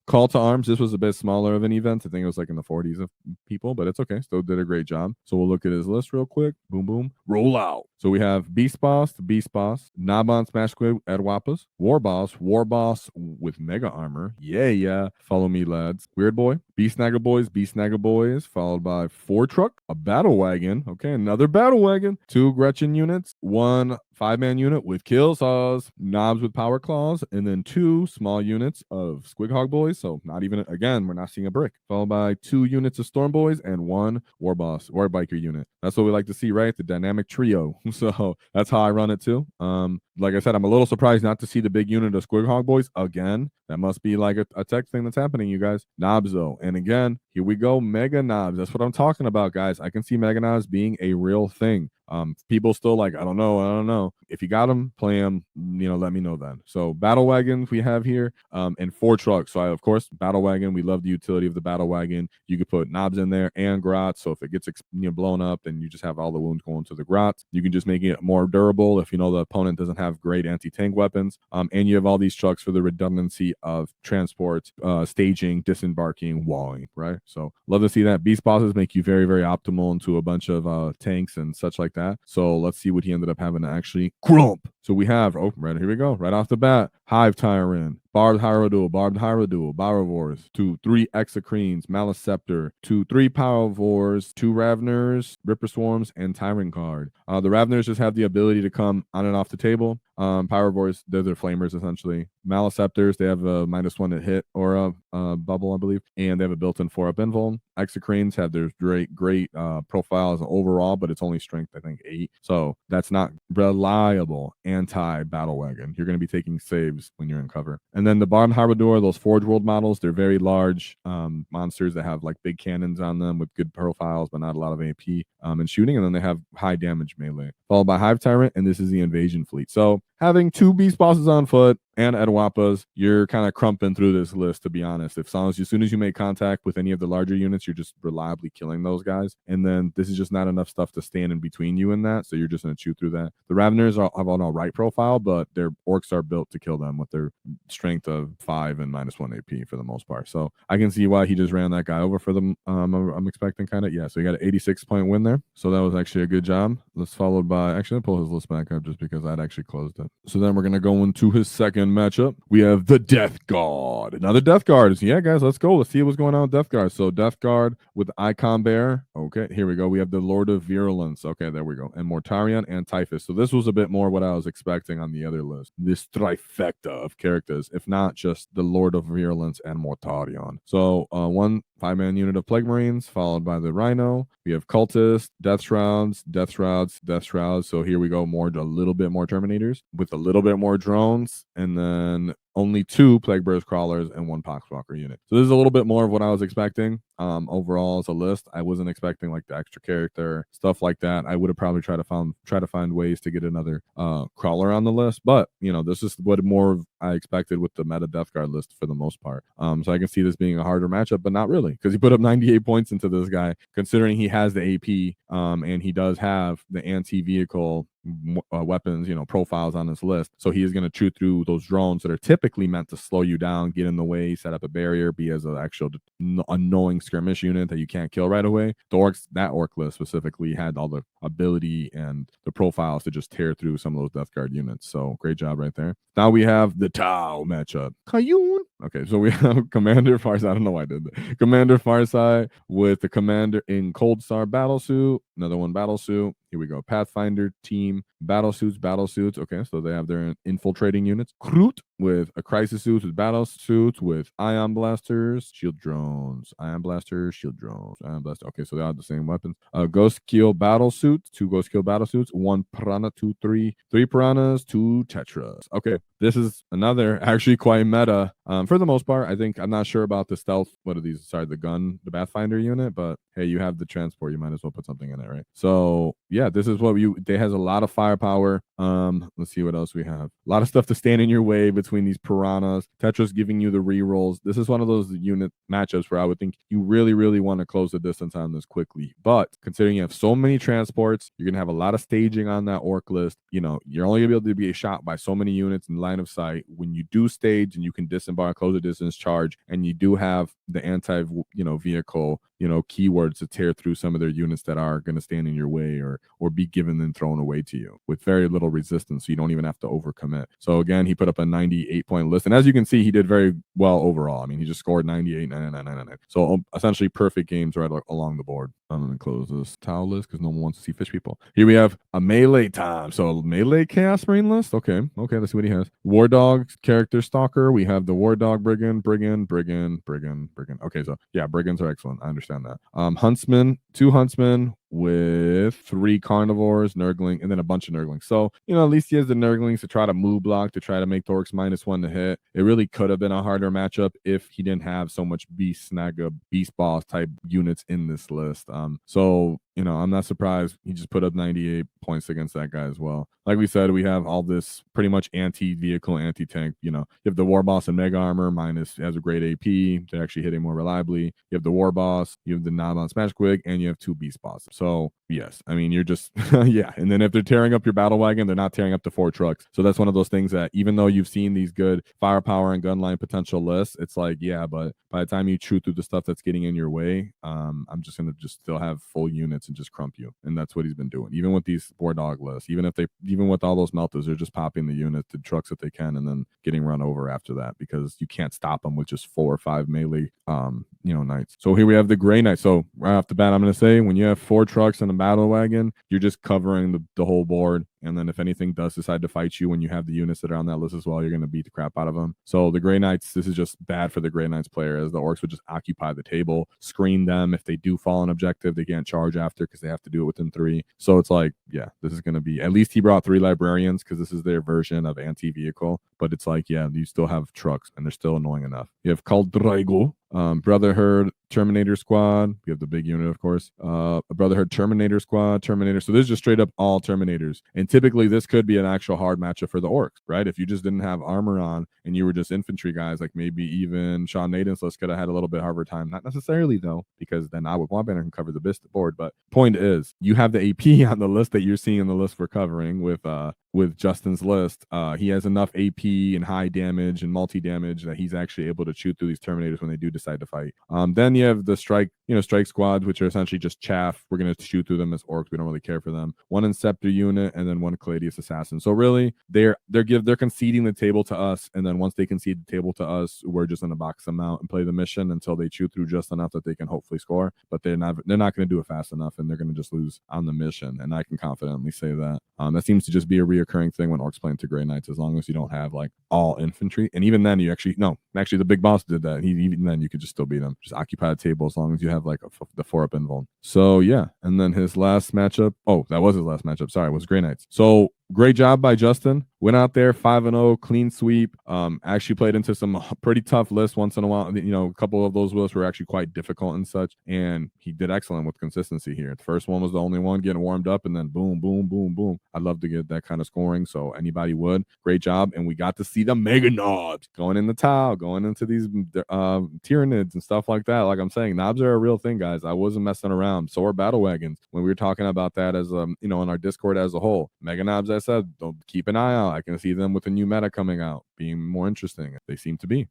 Call to arms. This was a bit smaller of an event. I think it was like in the 40s of people, but it's okay. Still did a great job. So we'll look at his list real quick. Boom, boom. Roll out. So we have Beast Boss, Nabon Smash Squid, Edwapas, War Boss with Mega Armour. Yeah. Follow me, lads. Weird Boy, Beast Snagger Boys, followed by 4 Truck, a Battle Wagon. Okay, another Battle Wagon. 2 Gretchen units, 1 5-man unit with kill saws, knobs with power claws, and then 2 small units of Squig Hog Boys. So not even, again, we're not seeing a brick. Followed by 2 units of Storm Boys and 1 War Biker unit. That's what we like to see, right? The dynamic trio. So that's how I run it too. Like I said, I'm a little surprised not to see the big unit of Squig Hog Boys again. That must be like a tech thing that's happening, you guys. Knobs though, and again, here we go, Meganobz. That's what I'm talking about, guys. I can see Meganobz being a real thing. People still like, I don't know. If you got them, play them, let me know then. So battle wagons we have here, and 4 trucks. So of course, battle wagon, we love the utility of the battle wagon. You could put knobs in there and grots. So if it gets blown up, then you just have all the wounds going to the grots. You can just make it more durable if the opponent doesn't have great anti-tank weapons. And you have all these trucks for the redundancy of transport, staging, disembarking, walling, right? So love to see that. Beast bosses make you very, very optimal into a bunch of tanks and such like that. So let's see what he ended up having to actually crump. So we have, right here we go, right off the bat, Hive Tyrant, Barbed Hierodual, Barivores, 2, 3 Exocrines, Maliceptor, 2, 3 Powervores, 2 Ravners, Ripper Swarms, and Tyrant card. The Ravners just have the ability to come on and off the table. Powervores, they're their flamers essentially. Maliceptors, they have a -1 to hit or a bubble, I believe, and they have a built-in 4-up invuln. Exocrines have their great profiles overall, but it's only strength, I think, 8. So that's not reliable anti-battle wagon. You're going to be taking saves when you're in cover. And then the Barbed Hierodual, those Forge World models, they're very large monsters that have like big cannons on them with good profiles, but not a lot of AP and shooting. And then they have high damage melee. Followed by Hive Tyrant, and this is the Invasion Fleet. So having 2 beast bosses on foot and Edwapas, you're kind of crumping through this list, to be honest. As soon as you make contact with any of the larger units, you're just reliably killing those guys. And then this is just not enough stuff to stand in between you and that, so you're just going to chew through that. The Raveners have an all right profile, but their orcs are built to kill them with their strength of 5 and -1 AP for the most part. So I can see why he just ran that guy over for them. I'm expecting kind of, yeah. So he got an 86-point win there. So that was actually a good job. Let's followed by, actually, I'll pull his list back up just because I'd actually closed it. So then we're going to go into his second matchup. We have the Death Guard. Another Death Guard. Yeah, guys, let's go. Let's see what's going on with Death Guard. So Death Guard with Icon Bear. Okay, here we go. We have the Lord of Virulence. Okay, there we go. And Mortarion and Typhus. So this was a bit more what I was expecting on the other list. This trifecta of characters, if not just the Lord of Virulence and Mortarion. So 1 5-man unit of Plague Marines, followed by the Rhino. We have Cultists, Death Shrouds. So here we go, a little bit more Terminators with a little bit more drones, and then only 2 Plague Burst Crawlers and 1 Poxwalker unit. So this is a little bit more of what I was expecting. Overall as a list, I wasn't expecting like the extra character stuff like that. I would have probably tried to find ways to get another crawler on the list, but this is what more I expected with the meta Death Guard list for the most part. So I can see this being a harder matchup, but not really, because he put up 98 points into this guy, considering he has the AP and he does have the anti-vehicle weapons, profiles on his list. So he is going to chew through those drones that are typically meant to slow you down, get in the way, set up a barrier, be as an actual annoying skirmish unit that you can't kill right away. That orc list specifically had all the ability and the profiles to just tear through some of those Death Guard units. So great job right there. Now we have the Tau matchup. Kayun. Okay, so we have Commander Farsight. I don't know why I did that. Commander Farsight with the Commander in Cold Star Battlesuit. Another one Battlesuit. Here we go. Pathfinder team Battlesuits. Okay, so they have their infiltrating units. Kroot with a Crisis Suits with Battlesuits with Ion Blasters, Shield Drones. Ion Blasters, Shield Drones. Ion Blaster. Okay, so they have the same weapons. Ghost Kill Battlesuits. 2 Ghost Kill Battlesuits. 1 Piranha, 2, 3 Piranhas, 2 Tetras. Okay, this is another actually quite meta. For the most part, I think, I'm not sure about the stealth. What are these? Sorry, the Pathfinder unit, but hey, you have the transport. You might as well put something in it, right? So yeah, this is what they has a lot of firepower. Let's see what else we have. A lot of stuff to stand in your way between these piranhas. Tetris giving you the rerolls. This is one of those unit matchups where I would think you really, really want to close the distance on this quickly. But considering you have so many transports, you're gonna have a lot of staging on that orc list. You're only gonna be able to be shot by so many units and line of sight. When you do stage and you can disembark, close the distance, charge, and you do have the vehicle, keywords to tear through some of their units that are going to stand in your way or be given and thrown away to you with very little resistance, so you don't even have to overcommit. So again, he put up a 98-point list, and as you can see, he did very well overall. I mean, he just scored 98, 99, 99. So essentially perfect games right along the board. I'm going to close this towel list because no one wants to see fish people. Here we have a melee time. So melee Chaos Marine list. Okay, let's see what he has. War Dog character stalker. We have the War Dog brigand. Okay, so yeah, brigands are excellent. I understand that. Huntsman, 2 huntsmen with 3 carnivores, nurgling, and then a bunch of nurglings. So, at least he has the nurglings to try to move block, to try to make the orcs -1 to hit. It really could have been a harder matchup if he didn't have so much beast snagga, beast boss type units in this list. So I'm not surprised he just put up 98 points against that guy as well. Like we said, we have all this pretty much anti-vehicle, anti-tank. You have the War Boss and Mega Armour has a great AP. They're actually hitting more reliably. You have the War Boss, you have the Nabon Smash Quig, and you have 2 Beast Bosses. So, yes, I mean, you're just, yeah. And then if they're tearing up your Battlewagon, they're not tearing up the 4 trucks. So that's one of those things that even though you've seen these good firepower and gunline potential lists, it's like, yeah, but by the time you chew through the stuff that's getting in your way, I'm just going to still have full units and just crump you. And that's what he's been doing. Even with these War Dog lists, even with all those melters, they're just popping the units, the trucks that they can, and then getting run over after that because you can't stop them with just 4 or 5 melee, knights. So here we have the Grey Knight. So right off the bat, I'm going to say when you have 4 trucks and a battle wagon, you're just covering the whole board. And then if anything does decide to fight you when you have the units that are on that list as well, you're going to beat the crap out of them. So the Grey Knights, this is just bad for the Grey Knights player, as the orcs would just occupy the table, screen them. If they do fall an objective, they can't charge after because they have to do it within 3. So it's like, yeah, this is going to be, at least he brought 3 librarians because this is their version of anti-vehicle. But it's like, yeah, you still have trucks and they're still annoying enough. You have Caldrago, Brotherhood, Terminator Squad. You have the big unit, of course. A Brotherhood Terminator Squad, Terminator. So this is just straight up all Terminators. And typically this could be an actual hard matchup for the orcs, right? If you just didn't have armor on and you were just infantry guys, like maybe even Sean Naden's list could have had a little bit harder time. Not necessarily though, because then I would want Banner can cover the board. But point is, you have the AP on the list that you're seeing in the list we're covering with Justin's list. He has enough AP and high damage and multi-damage that he's actually able to shoot through these Terminators when they do decide to fight. Then you have the strike squads, which are essentially just chaff. We're going to shoot through them as orcs. We don't really care for them. 1 Inceptor unit and then 1 Caladius Assassin. So really, they're conceding the table to us, and then once they concede the table to us, we're just going to box them out and play the mission until they chew through just enough that they can hopefully score. But they're not going to do it fast enough, and they're going to just lose on the mission. And I can confidently say that. That seems to just be a reoccurring thing when orcs play into Grey Knights, as long as you don't have like all infantry. And even then, actually the big boss did that. Even then, you could just still beat him. Just occupy the table as long as you have like the 4-up invuln. So yeah, and then his last matchup. Oh, that was his last matchup. Sorry, it was Grey Knights. So great job by Justin. Went out there 5-0, clean sweep. Actually played into some pretty tough lists once in a while. A couple of those lists were actually quite difficult and such. And he did excellent with consistency here. The first one was the only one getting warmed up, and then boom, boom, boom, boom. I'd love to get that kind of scoring, so anybody would. Great job. And we got to see the Meganobz going in the towel, going into these Tyranids and stuff like that. Like I'm saying, knobs are a real thing, guys. I wasn't messing around. So are Battlewagons. When we were talking about that as in our Discord as a whole, Meganobz, I said, don't keep an eye out. I can see them with a new meta coming out being more interesting. They seem to be.